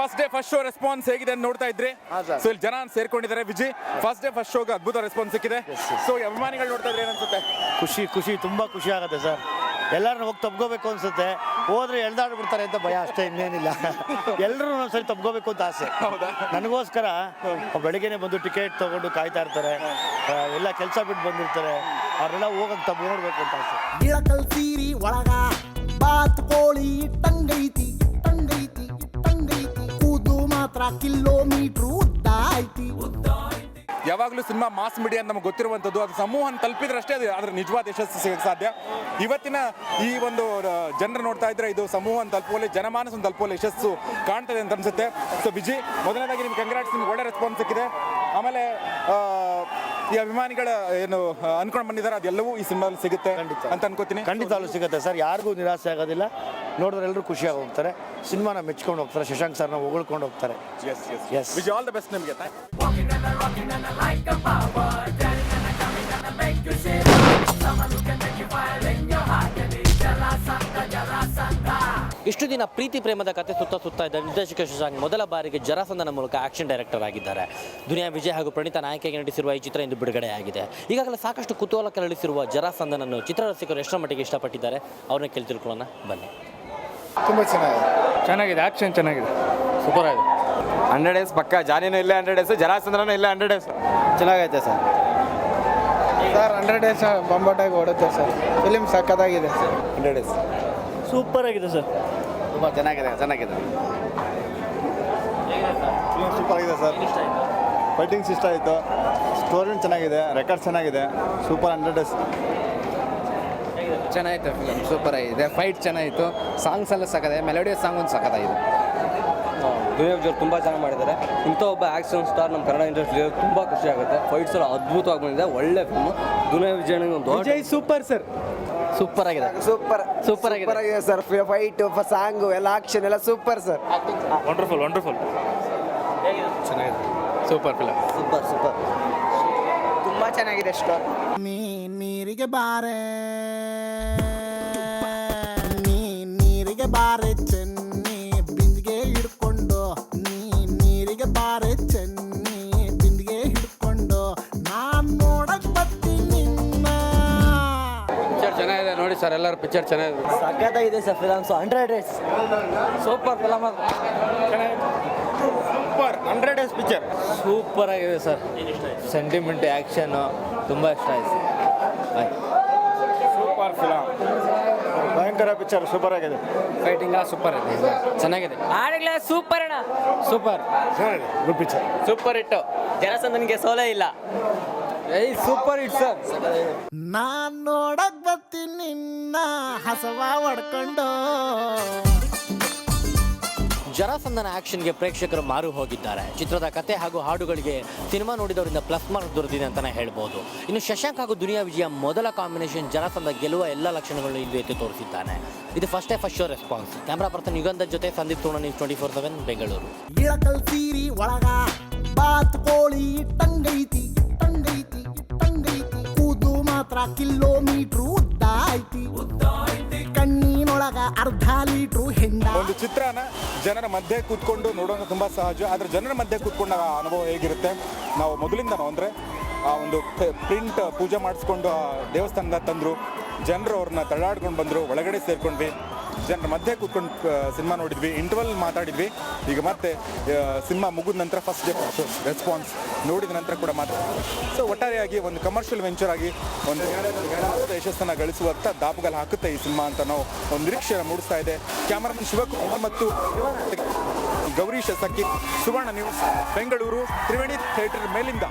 First day first show response ಹೇಗಿದೆ ಅಂತ ನೋಡ್ತಾ ಇದ್ರಿ. ಸೊ ಇಲ್ಲಿ ಜನ ಸೇರ್ಕೊಂಡಿದ್ದಾರೆ. ವಿಜಯ್, ಫಸ್ಟ್ ಡೇ ಫಸ್ಟ್ ಶೋಗೆ ಅದ್ಭುತ ರೆಸ್ಪಾನ್ಸ್ ಸಿಕ್ಕಿದೆ. ಸೊ ಅಭಿಮಾನಿಗಳು ನೋಡ್ತಾ ಇದ್ರೆ ಏನನ್ಸುತ್ತೆ? ಖುಷಿ ತುಂಬಾ ಖುಷಿ ಆಗುತ್ತೆ ಸರ್. ಎಲ್ಲರನ್ನ ಹೋಗಿ ತಬ್ಕೋಬೇಕು ಅನ್ಸುತ್ತೆ. ಹೋದ್ರೆ ಎಳ್ದಾಡ್ಬಿಡ್ತಾರೆ ಅಂತ ಭಯ ಅಷ್ಟೇ, ಇನ್ನೇನಿಲ್ಲ. ಎಲ್ಲರೂ ಒಂದ್ಸರಿ ತಬ್ಕೋಬೇಕು ಅಂತ ಆಸೆ. ನನಗೋಸ್ಕರ ಬೆಳಿಗ್ಗೆನೆ ಬಂದು ಟಿಕೆಟ್ ತಗೊಂಡು ಕಾಯ್ತಾ ಇರ್ತಾರೆ. ಎಲ್ಲ ಕೆಲಸ ಬಿಟ್ಟು ಬಂದಿರ್ತಾರೆ. ಅವ್ರೆಲ್ಲ ಹೋಗಕ್ಕೆ ನೋಡ್ಬೇಕು ಅಂತ ಆಸೆ. ಇಳಕಲ್ ಸೀರಿ ಒಳಗ ಬಾತ್ ಕೋಳಿ ಟಂಗೈತಿ ಟಂಗೈತಿ ಟಂಗೈತಿ ಕೂದು ಮಾತ್ರ ಕಿಲೋಮೀಟ್ರ್ ಉದ್ದ ಐತಿ. ಯಾವಾಗಲೂ ಸಿನಿಮಾ ಮಾಸ್ ಮೀಡಿಯಾ ಅಂತ ನಮಗೆ ಗೊತ್ತಿರುವಂಥದ್ದು. ಅದು ಸಮೂಹನ ತಲುಪಿದ್ರಷ್ಟೇ ಅದು ಅದರ ನಿಜವಾದ ಯಶಸ್ಸು ಸಿಗಕ್ಕೆ ಸಾಧ್ಯ. ಇವತ್ತಿನ ಈ ಒಂದು ಜನರು ನೋಡ್ತಾ ಇದ್ರೆ ಇದು ಸಮೂಹನ ತಲುಪುವಲ್ಲಿ, ಜನಮಾನಸನ ತಲುಪುವಲ್ಲಿ ಯಶಸ್ಸು ಕಾಣ್ತದೆ ಅಂತ ಅನ್ಸುತ್ತೆ. ಸೊ ವಿಜಯ್, ಮೊದಲನೇದಾಗಿ ನಿಮ್ಗೆ ಕಂಗ್ರಾಟ್ಸ್, ನಿಮ್ಗೆ ಒಳ್ಳೆ ರೆಸ್ಪಾನ್ಸ್ ಸಿಕ್ಕಿದೆ. ಆಮೇಲೆ ಈ ಅಭಿಮಾನಿಗಳ ಏನು ಅನ್ಕೊಂಡು ಬಂದಿದ್ದಾರೆ ಅದೆಲ್ಲವೂ ಈ ಸಿನಿಮಾದಲ್ಲಿ ಸಿಗುತ್ತೆ ಅಂತ ಅನ್ಕೋತೀನಿ. ಖಂಡಿತವಾಗ್ಲೂ ಸಿಗುತ್ತೆ ಸರ್. ಯಾರಿಗೂ ನಿರಾಸೆ ಆಗೋದಿಲ್ಲ. ನೋಡಿದ್ರೆ ಎಲ್ಲರೂ ಖುಷಿಯಾಗಿ ಹೋಗ್ತಾರೆ. ಸಿನಿಮಾನ ಮೆಚ್ಕೊಂಡು ಹೋಗ್ತಾರೆ. ಶಶಾಂಕ್ ಸರ್ನ ಹೊಗಳ್ಕೊಂಡು ಹೋಗ್ತಾರೆ. Yes Vijay, all the best ನಿಮಗೆ. ಇಷ್ಟು ದಿನ ಪ್ರೀತಿ ಪ್ರೇಮದ ಕತೆ ಸುತ್ತ ಇದ್ದ ನಿರ್ದೇಶಕ ಶಶಾಂಕ್ ಮೊದಲ ಬಾರಿಗೆ ಜರಾಸಂಧನ ಮೂಲಕ ಆಕ್ಷನ್ ಡೈರೆಕ್ಟರ್ ಆಗಿದ್ದಾರೆ. ದುನಿಯಾ ವಿಜಯ್ ಹಾಗೂ ಪ್ರಣೀತಾ ನಾಯಕಿಯಾಗಿ ನಟಿಸಿರುವ ಈ ಚಿತ್ರ ಇಂದು ಬಿಡುಗಡೆಯಾಗಿದೆ. ಈಗಾಗಲೇ ಸಾಕಷ್ಟು ಕುತೂಹಲ ಕೆರಳಿಸಿರುವ ಜರಾಸಂಧನನ್ನು ಚಿತ್ರರಸಿಕರು ಎಷ್ಟರ ಮಟ್ಟಿಗೆ ಇಷ್ಟಪಟ್ಟಿದ್ದಾರೆ ಅವ್ರನ್ನ ಕೇಳಿ ತಿಳ್ಕೊಳ್ಳೋಣ ಬನ್ನಿ. ತುಂಬ ಚೆನ್ನಾಗಿದೆ. ಆಕ್ಷನ್ ಚೆನ್ನಾಗಿದೆ, ಸೂಪರ್ ಆಗಿದೆ. 100 ಡೇಸ್ ಪಕ್ಕ. ಜಾನಿನೂ ಇಲ್ಲ 100 ಡೇಸ್, ಜರಾಸಂದ್ರನೂ ಇಲ್ಲ 100 ಡೇಸ್. ಚೆನ್ನಾಗೈತೆ ಸರ್. 100 ಡೇಸ್ ಬಂಬಾಟಾಗಿ ಓಡುತ್ತೆ ಸರ್. ಫಿಲಿಮ್ ಸಕ್ಕತ್ತಾಗಿದೆ. 100 ಡೇಸ್ ಸೂಪರ್ ಆಗಿದೆ ಸರ್. ತುಂಬ ಚೆನ್ನಾಗಿದೆ. ಸೂಪರ್ ಆಗಿದೆ ಸರ್. ಫೈಟಿಂಗ್ಸ್ ಇಷ್ಟ ಆಯಿತು. ಸ್ಟೋರಿ ಚೆನ್ನಾಗಿದೆ, ರೆಕಾರ್ಡ್ ಚೆನ್ನಾಗಿದೆ. ಸೂಪರ್ 100 ಡೇಸ್ ಚೆನ್ನಾಗಿತ್ತು. ಫಿಲಮ್ ಸೂಪರ್ ಆಗಿದೆ. ಫೈಟ್ ಚೆನ್ನಾಗಿತ್ತು. ಸಾಂಗ್ಸ್ ಎಲ್ಲ ಸಕ್ಕತ್ತಾಗಿದೆ. ಮೆಲೋಡಿಯಸ್ ಸಾಂಗ್ ಒಂದು ಸಕ್ಕತ್ತಾಗಿದೆ. ದುನಿಯಾ ವಿಜಯ್ ತುಂಬ ಚೆನ್ನಾಗಿ ಮಾಡಿದ್ದಾರೆ. ಇಂಥ ಒಬ್ಬ ಆ್ಯಕ್ಷನ್ ಸ್ಟಾರ್ ನಮ್ಮ ಕನ್ನಡ ಇಂಡಸ್ಟ್ರಿಯಲ್ಲಿ ತುಂಬ ಖುಷಿ ಆಗುತ್ತೆ. ಫೈಟ್ಸ್ ಎಲ್ಲ ಅದ್ಭುತವಾಗಿ ಬಂದಿದೆ. ಒಳ್ಳೆ ಫಿಲ್ಮು. ದುನಿಯಾ ವಿಜಯ್ ಒಂದು ಸೂಪರ್ ಸರ್. ಸೂಪರ್ ಆಗಿದೆ. ಸೂಪರ್ ಆಗಿದೆ ಸರ್. ಫೈಟ್, ಸಾಂಗು ಎಲ್ಲ ಆಕ್ಷನ್ ಎಲ್ಲ ಸೂಪರ್ ಸರ್. ವಂಡರ್ಫುಲ್ ಚೆನ್ನಾಗಿದೆ. Super film. ಸೂಪರ್ ತುಂಬ ಚೆನ್ನಾಗಿದೆ. ಸ್ಟೋರ್ ನೀರಿಗೆ ಬಾರೆ ನೀರಿಗೆ ಬಾರೆ ಚೆನ್ನಿ ಬಿಂದಿಗೆ ಹಿಡ್ಕೊಂಡು ನೀರಿಗೆ ಬಾರೆ ಚೆನ್ನಿ ಬಿಂದಿಗೆ ಹಿಡ್ಕೊಂಡು ನಾನ್ ನೋಡಕ್ ಬರ್ತೀನಿ ನಿನ್ನ. ಪಿಕ್ಚರ್ ಚೆನ್ನಾಗಿದೆ ನೋಡಿ ಸರ್. ಎಲ್ಲರೂ ಪಿಕ್ಚರ್ ಚೆನ್ನಾಗಿದೆ. ಸಖತ್ತಾಗಿದೆ sir. Films 100 days super film. Super 100 days picture super ಆಗಿದೆ ಸರ್. ಸೆಂಟಿಮೆಂಟ್, ಆ್ಯಕ್ಷನು ತುಂಬ ಇಷ್ಟ ಆಯಿತು. Super film. ಭಯಂಕರ ಪಿಕ್ಚರ್. ಸೂಪರ್ ಆಗಿದೆ. ಫೈಟಿಂಗ್ ಸೂಪರ್ ಇದೆ. ಚೆನ್ನಾಗಿದೆ. ಹಾಡುಗಳ ಸೂಪರ್ ಅಣ್ಣ. ಸೂಪರ್. ಚೆನ್ನಾಗಿದೆ. Good picture. ಸೂಪರ್ ಹಿಟ್ಟು. ಜರಾಸಂಧನಿಗೆ ಸೋಲೇ ಇಲ್ಲ. Super hit sir. ನಾನ್ ನೋಡಕ್ ಬರ್ತೀನಿ ನಿನ್ನ ಹಸವ ಹೊಡ್ಕೊಂಡು. ಜರಾಸಂಧನ ಆಕ್ಷನ್ಗೆ ಪ್ರೇಕ್ಷಕರು ಮಾರು ಹೋಗಿದ್ದಾರೆ. ಚಿತ್ರದ ಕತೆ ಹಾಗೂ ಹಾಡುಗಳಿಗೆ ಸಿನಿಮಾ ನೋಡಿದವರಿಂದ ಪ್ಲಸ್ ಮಾರ್ಕ್ ದೊರೆತಿದೆ ಅಂತಲೇ ಹೇಳ್ಬೋದು. ಇನ್ನು ಶಶಾಂಕ್ ಹಾಗೂ ದುನಿಯಾ ವಿಜಯ ಮೊದಲ ಕಾಂಬಿನೇಷನ್ ಜರಾಸಂಧ ಗೆಲ್ಲುವ ಎಲ್ಲ ಲಕ್ಷಣಗಳನ್ನು ಇಂದು ಎತ್ತಿ ತೋರಿಸಿದ್ದಾನೆ. ಇದು first show response. Camera person Yugandhar ಜೊತೆ ಸಂದೀಪ್ ಸೋಣ, ನ್ಯೂಸ್ 24/7 ಬೆಂಗಳೂರು. ಇಳಕಲ್ ಸೀರಿ ಒಳಗ ಬಾತ್ ಕೋಳಿ ಟಂಗೈತಿ ಟಂಗೈತಿ ಟಂಗೈತಿ ಕೂದು ಮಾತ್ರ ಕಿಲೋಮೀಟ್ರ್ ಉದ್ದ ಐತಿ. ಕಣ್ಣಿನೊಳಗ ಅರ್ಧ ಲೀಟ್ರು ಹೆಂಡ. ಒಂದು ಚಿತ್ರನ ಜನರ ಮಧ್ಯೆ ಕೂತ್ಕೊಂಡು ನೋಡೋದು ತುಂಬ ಸಹಜ. ಆದರೆ ಜನರ ಮಧ್ಯೆ ಕೂತ್ಕೊಂಡ ಅನುಭವ ಹೇಗಿರುತ್ತೆ? ನಾವು ಮೊದಲಿಂದನೂ ಅಂದರೆ ಆ ಒಂದು ಪ್ರಿಂಟ್ ಪೂಜೆ ಮಾಡಿಸ್ಕೊಂಡು ದೇವಸ್ಥಾನದ ತಂದರು, ಜನರು ಅವ್ರನ್ನ ತಳ್ಳಾಡ್ಕೊಂಡು ಬಂದರು, ಒಳಗಡೆ ಸೇರ್ಕೊಂಡ್ವಿ, ಜನರ ಮಧ್ಯೆ ಕೂತ್ಕೊಂಡು ಸಿನಿಮಾ ನೋಡಿದ್ವಿ, ಇಂಟರ್ವಲ್ ಮಾತಾಡಿದ್ವಿ. ಈಗ ಮತ್ತೆ ಸಿನಿಮಾ ಮುಗಿದ ನಂತರ ಫಸ್ಟ್ ಡೇ ರೆಸ್ಪಾನ್ಸ್ ನೋಡಿದ ನಂತರ ಕೂಡ ಸೊ ಒಟ್ಟಾರೆಯಾಗಿ ಒಂದು ಕಮರ್ಷಿಯಲ್ ವೆಂಚರ್ ಆಗಿ ಒಂದು ಯಶಸ್ಸನ್ನು ಗಳಿಸುವತ್ತ ದಾಪುಗಾಲು ಹಾಕುತ್ತೆ ಈ ಸಿನಿಮಾ ಅಂತ ನಾವು ಒಂದು ನಿರೀಕ್ಷೆಯನ್ನು ಮೂಡಿಸ್ತಾ ಇದೆ. ಕ್ಯಾಮರಾಮನ್ ಶಿವಕುಮಾರ್ ಮತ್ತು ಗೌರೀಶ್ ಸಕ್ಕಿ, ಸುವರ್ಣ ನ್ಯೂಸ್, ಬೆಂಗಳೂರು, ತ್ರಿವೇಣಿ ಥಿಯೇಟರ್ ಮೇಲಿಂದ.